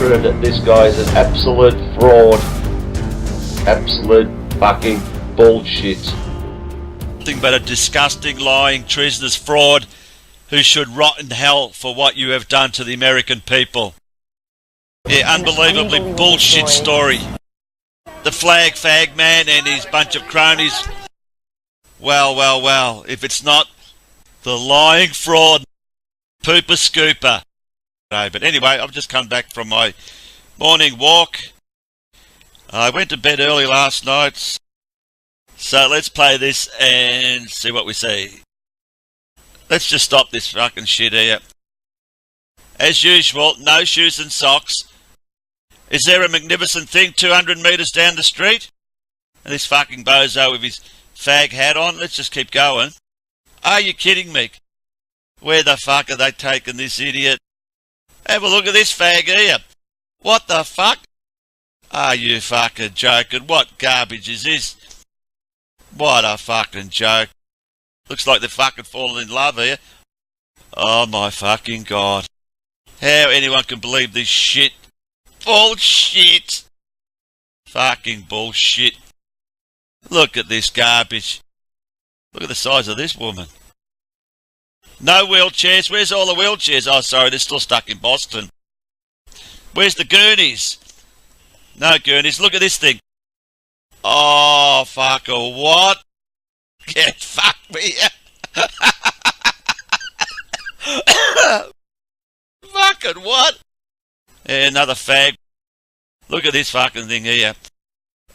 considering that this guy is an absolute fraud. Absolute fucking bullshit. Nothing but a disgusting, lying, treasonous fraud who should rot in hell for what you have done to the American people. Yeah, unbelievably bullshit story. The flag fag man and his bunch of cronies. Well, if it's not the lying fraud pooper scooper. No, but anyway, I've just come back from my morning walk. I went to bed early last night. So let's play this and see what we see. Let's just stop this fucking shit here. As usual, no shoes and socks. Is there a magnificent thing 200 metres down the street? And this fucking bozo with his fag hat on. Let's just keep going. Are you kidding me? Where the fuck are they taking this idiot? Have a look at this fag here. What the fuck? Are you fucking joking? What garbage is this? What a fucking joke. Looks like they're fucking falling in love here. Oh my fucking god. How anyone can believe this shit? Bullshit. Fucking bullshit. Look at this garbage. Look at the size of this woman. No wheelchairs. Where's all the wheelchairs? Oh, sorry, they're still stuck in Boston. Where's the Goonies? No Goonies. Look at this thing. Oh, fucker, what? Get fuck me. Fucking what? Yeah, another fag. Look at this fucking thing here.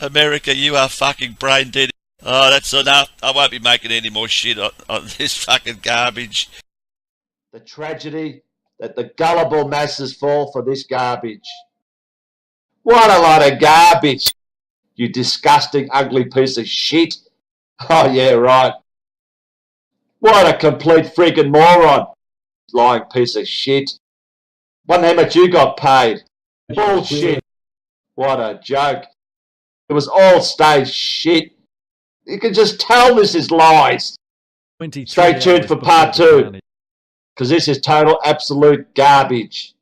America, you are fucking brain dead. Oh, that's enough. I won't be making any more shit on this fucking garbage. The tragedy that the gullible masses fall for this garbage. What a lot of garbage, you disgusting, ugly piece of shit. Oh, yeah, right. What a complete freaking moron. Lying piece of shit. Wonder how much you got paid. Bullshit. What a joke. It was all staged shit. You can just tell this is lies. Stay tuned for part 2, because this is total absolute garbage.